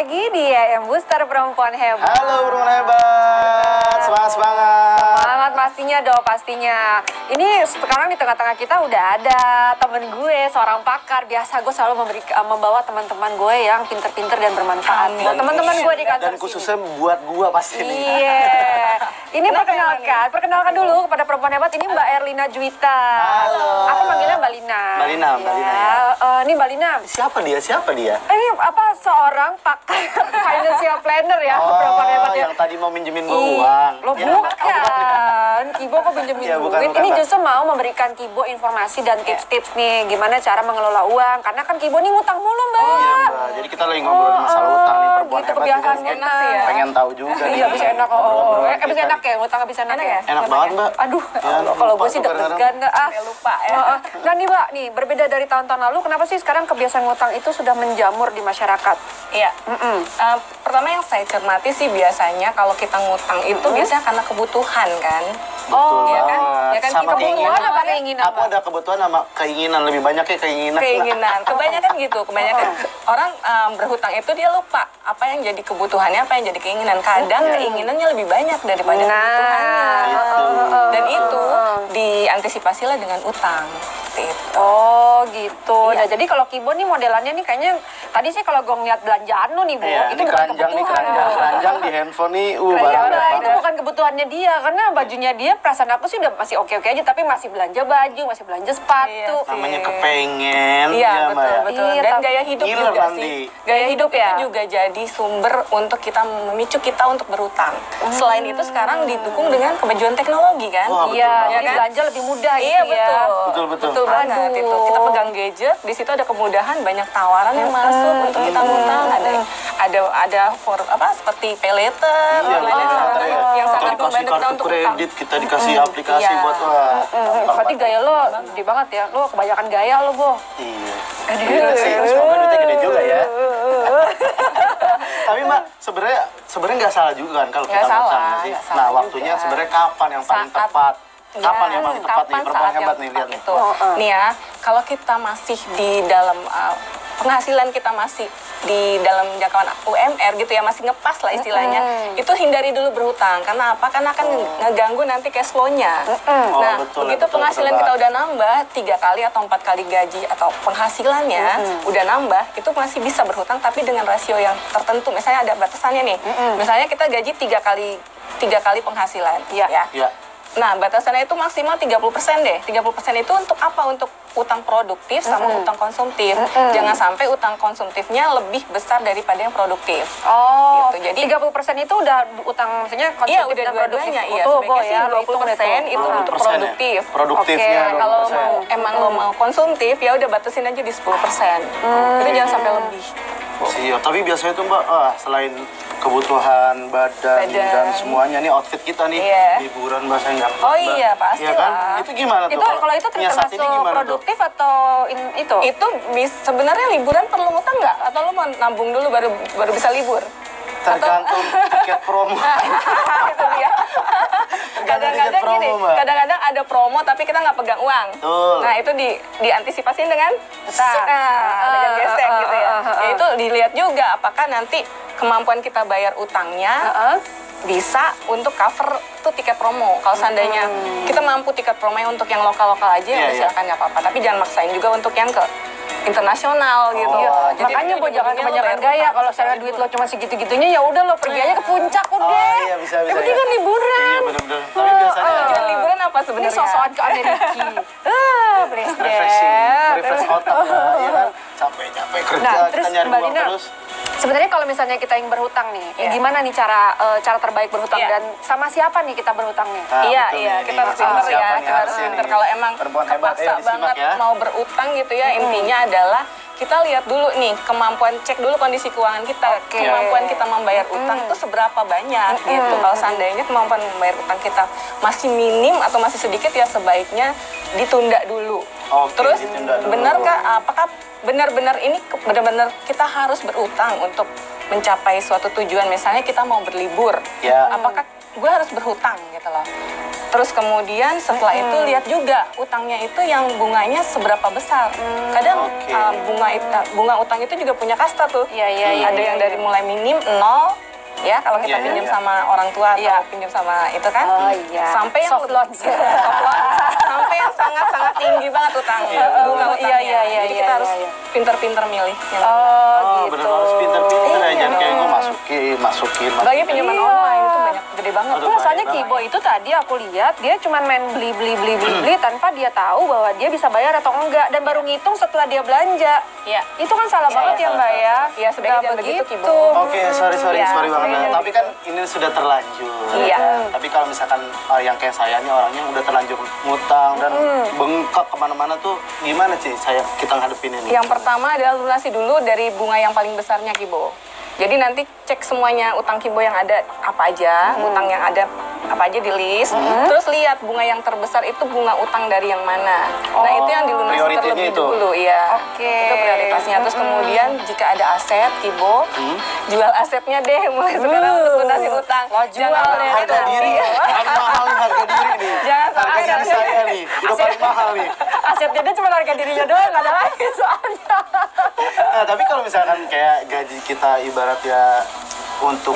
lagi di YM Booster Perempuan Hebat. Halo perempuan hebat, semangat. Semangat pastinya dong, pastinya. Ini sekarang di tengah-tengah kita udah ada temen gue, seorang pakar. Biasa gue selalu membawa teman-teman gue yang pinter-pinter dan bermanfaat. Buat teman-teman gue di kantor dan khususnya buat gue pasti nih. Iya. Ini perkenalkan dulu kepada perempuan hebat. Ini Mbak Erlina Juwita. Halo. Aku manggilnya Mbak Lina. Mbak Lina, Mbak Lina ya. Ini Mbak Lina. Siapa dia? Ini apa, seorang pakar financial planner ya, perempuan hebat ya. Yang tadi mau minjemin gue uang. Lo Ya, bukan. Kibo kok pinjemin Ya, bukan, duit. bukan, Ini Mbak. justru mau memberikan Kibo informasi dan tips-tips nih gimana cara mengelola uang. Karena kan Kibo nih ngutang mulu, Mbak. Iya Mbak, jadi kita lagi ngobrolin masalah utang nih perempuan gitu, hebat. kebiasaan Jadi kita ya. pengen tahu juga nih. Iya, bisa enak. Bisa enak ya, ngutang bisa enak ya. Enak banget Mbak. Aduh, Ya, kalau lupa gue sih tuh kadang-kadang. deg-degan nggak ah. Lupa ya. Nah nih Mbak, nih berbeda dari tahun-tahun lalu, kenapa sih sekarang kebiasaan ngutang itu sudah menjamur di masyarakat? Iya. Pertama yang saya cermati sih biasanya kalau kita ngutang itu biasanya karena kebutuhan kan. Betul iya kan? banget. Ya kan, Sama kebutuhan keinginan. apa keinginan, Aku ada kebutuhan sama keinginan, lebih banyak ya keinginan. Kebanyakan gitu, kebanyakan orang berhutang itu dia lupa apa yang jadi kebutuhannya, apa yang jadi keinginan. Kadang keinginannya lebih banyak daripada kebutuhannya. Gitu. Dan itu diantisipasilah dengan utang. Seperti itu. Oh gitu. Iya. Nah jadi kalau Kibo nih modelannya nih kayaknya tadi sih kalau gue ngeliat belanjaan lu nih Bu, Iya, itu ini bukan keranjang nih, kebutuhan. keranjang di handphone nih, Iya, banyak itu banget. bukan kebutuhannya dia, karena bajunya dia perasaan aku sih udah masih oke-oke aja, tapi masih belanja baju, masih belanja sepatu. Iya sih. Namanya kepengen, Iya, ya, Mbak, ya? betul. Iya, Dan tapi gaya hidup ngiler juga nanti. sih. Gaya hidup ya? itu juga jadi sumber untuk kita memicu kita untuk berutang. Selain itu sekarang didukung dengan kemajuan teknologi kan. Wah, betul Iya, banget. jadi kan? belanja lebih mudah Iya gitu ya. betul. Betul. banget Aduh. itu. Kita pegang gadget, di situ ada kemudahan, banyak tawaran yang masuk untuk kita ngutang. Ada seperti pay later, Iya, online betul. yang Kita sangat dikasih membantu kita kartu untuk utang. kredit, kita dikasih aplikasi Iya. buat wah. Berarti gaya lo gede banget ya, lo kebanyakan gaya lo Bu. Iya. Gila sih, semoga duitnya gede juga ya. Tapi Mbak, sebenarnya nggak salah juga kan kalau Nggak kita salah, ngutang sih. nggak salah Nah, waktunya juga. sebenarnya kapan yang paling Saat- tepat? Kapan Ya, yang paling tepat nih kapan perempuan saat hebat yang nih, tepat lihat nih. itu. Nih ya, kalau kita masih di dalam penghasilan kita masih di dalam jangkauan UMR gitu ya, masih ngepas lah istilahnya, itu hindari dulu berhutang. Karena apa? Karena akan ngeganggu nanti cash flow-nya. Nah, betul, begitu betul, penghasilan betul kita banget. udah nambah 3 kali atau 4 kali gaji atau penghasilannya udah nambah, itu masih bisa berhutang tapi dengan rasio yang tertentu. Misalnya ada batasannya nih. Misalnya kita gaji 3 kali penghasilan, ya. Iya. Nah, batasannya itu maksimal 30% deh. 30% itu untuk apa? Untuk utang produktif sama utang konsumtif. Jangan sampai utang konsumtifnya lebih besar daripada yang produktif. Oh, Gitu. Jadi 30% itu udah utang, maksudnya iya, konsumtif udah dan produktif. dua-duanya. Iya, Tuh, Bo, sebaiknya sih ya, 20% itu 20% untuk ya? produktif. Produktifnya Oke, Kalau 20%. emang lo mau konsumtif, ya udah batasin aja di 10%. Itu jangan sampai lebih. Siap, tapi biasanya tuh Mbak, selain kebutuhan badan dan semuanya nih outfit kita nih, Iya. liburan Mbak, saya nggak Oh iya, pasti Iya kan? lah. Itu gimana tuh? Itu kalau itu nyiasatinnya termasuk gimana tuh? produktif atau itu? Itu sebenarnya liburan perlu ngutang nggak? Atau lo mau nabung dulu baru bisa libur? Tergantung tiket promo. Itu dia. Kadang-kadang tiket promo, gini, Mbak. kadang-kadang ada promo tapi kita nggak pegang uang. Betul. Nah itu diantisipasiin dengan Utang. dengan gesek gitu ya. Ya itu dilihat juga apakah nanti kemampuan kita bayar utangnya bisa untuk cover tuh tiket promo. Kalau seandainya kita mampu tiket promo untuk yang lokal-lokal aja, Iya, ya iya. silakan nggak apa-apa. Tapi jangan maksain juga untuk yang ke internasional gitu. Oh, Jadi Makanya Bu, jangan ujung-ujungnya lo kebanyakan bayar gaya. utang. Kalau misalnya duit lo cuma segitu-gitunya, ya udah lo pergi aja ke puncak udah. Oh iya, bisa. Yang penting kan ya. liburan. Iya benar-benar. Tapi biasanya Tujuan liburan apa Ini sebenarnya? sosokan ke Amerika. Please refreshing, deh. refresh otak Mbak, iya kan? Capek-capek kerja, Nah, kita terus nyari Mbak uang Lina, terus. sebenarnya kalau misalnya kita yang berhutang nih, Iya. gimana nih cara terbaik berhutang Iya. dan sama siapa nih kita berhutangnya? Nah, Iya, betul iya, nih. kita harus Sama pinter siapa ya, nih kita harus harusnya pinter. nih? Kalau emang Perempuan hebat, kepaksa ayo disimak banget ya. mau berutang gitu ya, intinya adalah kita lihat dulu nih, cek dulu kondisi keuangan kita. Oke. Kemampuan kita membayar utang itu seberapa banyak gitu. Kalau seandainya kemampuan membayar utang kita masih minim atau masih sedikit, ya sebaiknya ditunda dulu. Oke, Terus ditunda dulu. benarkah, apakah benar-benar kita harus berutang untuk mencapai suatu tujuan? Misalnya kita mau berlibur, Ya. apakah gue harus berhutang gitu loh. Terus kemudian setelah itu lihat juga utangnya itu yang bunganya seberapa besar. Kadang bunga utang itu juga punya kasta tuh. Ada yang dari mulai minim 0 ya kalau kita pinjam sama orang tua atau pinjam sama itu kan. Sampai yang soft loan. Sampai yang sangat-sangat tinggi banget utangnya. Bunga utangnya. Jadi kita harus pinter-pinter milih. Bener harus pinter-pinter ya, jangan kayak gue masukin. Bagi pinjaman online itu banyak gede banget. Itu rasanya Kibo itu tadi aku lihat dia cuma main beli tanpa dia tahu bahwa dia bisa bayar atau enggak dan baru ngitung setelah dia belanja. Iya. Itu kan salah banget ya Mbak ya. Iya, sebaiknya jangan begitu Kibo. Oke, sorry banget. Tapi kan ini sudah terlanjur. Iya. Tapi kalau misalkan yang kayak saya nih orangnya udah terlanjur ngutang dan bengkak kemana-mana tuh gimana sih kita ngadepin ini? Yang pertama adalah lunasi dulu dari bunga yang paling besarnya Kibo. Jadi nanti cek semuanya utang Kibo yang ada apa aja, utang yang ada apa aja di list. Terus lihat bunga yang terbesar itu bunga utang dari yang mana. Nah itu yang dilunasi terlebih dulu, iya. Itu prioritasnya. Terus kemudian jika ada aset Kibo, jual asetnya deh mulai sekarang untuk lunasi utang. Jual deh. Harga diri, mahal nih harga diri nih. Jangan Harga diri saya nih, udah paling mahal nih. Asetnya dia cuma harga dirinya doang, nggak ada lagi soalnya. Nah, tapi kalau misalkan kayak gaji kita ibarat ya untuk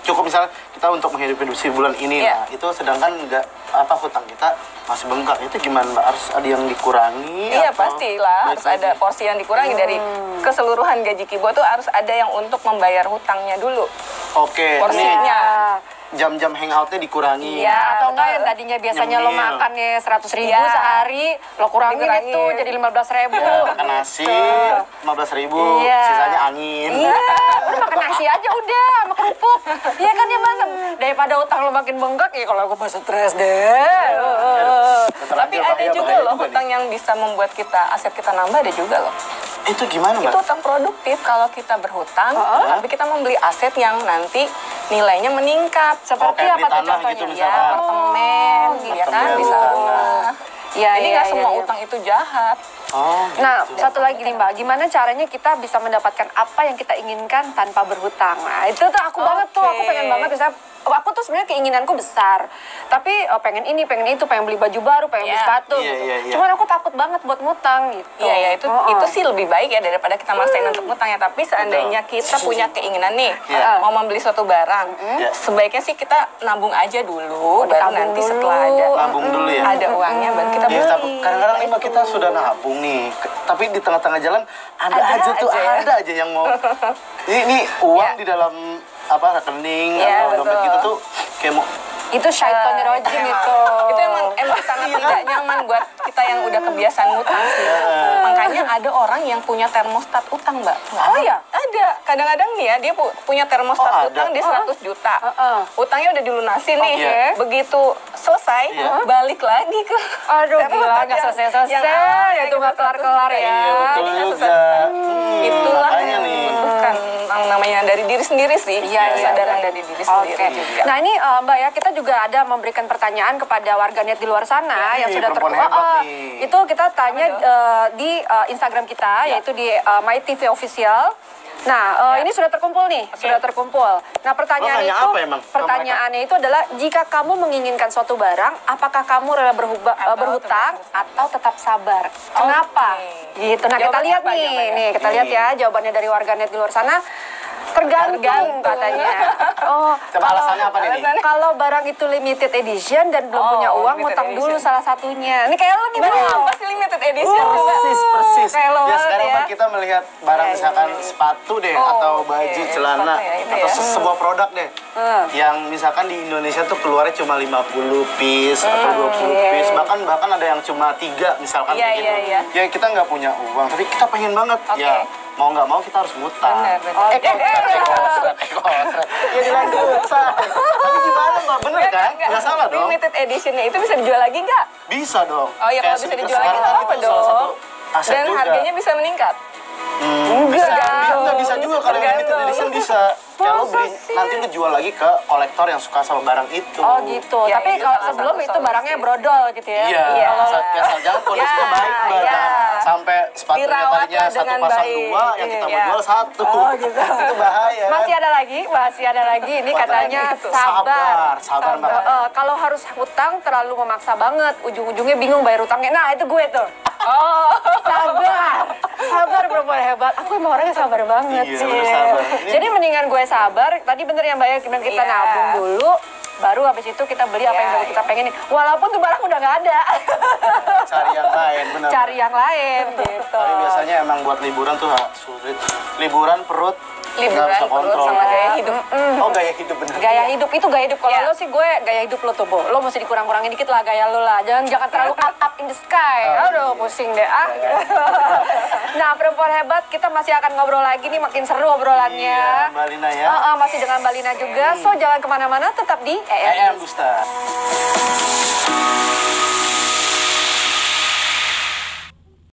cukup misalnya kita untuk menghidupi bulan ini, nah itu sedangkan hutang kita masih bengkak, itu gimana Mbak? Harus ada yang dikurangi? Iya pastilah, harus ada porsi yang dikurangi dari keseluruhan gaji Kibo tuh harus ada yang untuk membayar hutangnya dulu. Oke, porsinya. Jam-jam hangoutnya dikurangi. Iya, atau enggak yang tadinya biasanya lo makannya 100.000 sehari, lo kurangin itu jadi 15.000. Makan nasi 15.000, sisanya angin. Iya, udah makan nasi aja udah, sama kerupuk. Iya kan ya Mas, daripada utang lo makin bengkak ya kalau aku masih stres deh. Tapi ada juga loh hutang yang bisa membuat aset kita nambah, ada juga loh. Itu gimana Mbak? Itu utang produktif kalau kita berhutang, tapi kita membeli aset yang nanti nilainya meningkat. Seperti apa tuh contohnya? Gitu, Apartemen, ya kan, bisa rumah. Jadi nggak semua utang itu jahat. Nah, satu lagi nih Mbak, gimana caranya kita bisa mendapatkan apa yang kita inginkan tanpa berhutang? Nah, itu tuh aku banget tuh, aku pengen banget misalnya, aku tuh sebenarnya keinginanku besar, tapi pengen ini, pengen itu, pengen beli baju baru, pengen beli sepatu gitu. Cuman aku takut banget buat ngutang gitu. Iya, itu sih lebih baik ya daripada kita maksain untuk ngutang ya. Tapi seandainya kita punya keinginan nih, mau membeli suatu barang, sebaiknya sih kita nabung aja dulu, baru nanti setelah nabung dulu ya. Ada uangnya baru kita beli. Kadang-kadang nih Mbak kita sudah nabung nih, tapi di tengah-tengah jalan ada aja yang mau ini uang di dalam rekening atau dompet kita tuh kayak mau itu syaitonir rojim itu. Itu emang sangat tidak nyaman buat kita yang udah kebiasaan ngutang sih. Makanya ada orang yang punya termostat utang, Mbak. Oh iya? Ada. Kadang-kadang nih ya, dia punya termostat utang dia 100 juta. Utangnya udah dilunasi nih. Begitu selesai, balik lagi ke gila, nggak selesai-selesai. Itu nggak kelar-kelar ya. Betul juga. Itulah yang membutuhkan namanya dari diri sendiri sih. Kesadaran dari diri sendiri juga. Nah ini Mbak ya, kita juga ada memberikan pertanyaan kepada warganet di luar sana yang sudah itu kita tanya di Instagram kita, yaitu di My TV Official. Nah, ini sudah terkumpul nih, sudah terkumpul. Nah, pertanyaannya itu adalah, jika kamu menginginkan suatu barang, apakah kamu rela berhutang atau tetap sabar? Kenapa? Gitu. Nah, kita lihat nih, kita lihat ya jawabannya dari warganet di luar sana. Tergantung katanya. Alasannya apa nih? Kalau barang itu limited edition dan belum punya uang, ngutang dulu salah satunya. Ini kayak lo nih, apa sih limited edition? Persis. Ya sekarang kita melihat barang misalkan sepatu deh, atau baju, celana, atau sebuah produk deh. Yang misalkan di Indonesia tuh keluarnya cuma 50 piece atau 20 piece, bahkan ada yang cuma 3 misalkan begitu. Ya kita nggak punya uang, tapi kita pengen banget ya. Mau nggak mau kita harus ngutang. Ekosret. Ya dilanjut. Tapi gimana Mbak? Bener kan? Nggak salah dong. Limited editionnya itu bisa dijual lagi nggak? Bisa dong. Oh iya, kalau bisa dijual lagi nggak apa dong. Dan harganya bisa meningkat. Enggak bisa juga kalau limited edition bisa. Kalau beli nanti lu jual lagi ke kolektor yang suka sama barang itu. Oh gitu. Tapi kalau sebelum itu barangnya brodol gitu ya. Iya. Asal jangan kondisinya baik, Mbak. Sampai sepatunya Dirawat tadinya satu dengan pasang baik. dua, yang kita mau Iya. jual satu. Oh, gitu. Itu bahaya. Masih ada lagi. Ini katanya gitu. sabar. Sabar, Mbak. Kalau harus hutang terlalu memaksa banget, ujung-ujungnya bingung bayar utangnya. Nah, itu gue tuh. Oh. Sabar perempuan hebat. Aku emang orangnya sabar banget Iya, sih. bener sabar. Jadi mendingan gue sabar. Tadi bener yang banyak kita Iya. nabung dulu. Baru habis itu kita beli apa yang Iya, baru kita pengenin. Walaupun tuh barang udah nggak ada. Cari yang lain, benar. Cari yang lain gitu. Tapi biasanya emang buat liburan tuh sulit. Liburan perut nggak Liburan bisa perut kontrol. sama gaya hidup. Oh, gaya hidup bener. Gaya hidup itu gaya hidup. Kalau Iya. lo sih gue gaya hidup lo tuh, Bo. Lo mesti dikurang-kurangin dikit lah gaya lo lah. Jangan terlalu up in the sky. Aduh, pusing deh ah. Nah, perempuan hebat, kita masih akan ngobrol lagi nih, makin seru obrolannya. Iya, Mbak Lina ya. Masih dengan Mbak Lina juga. So jangan kemana-mana, tetap di EM Booster.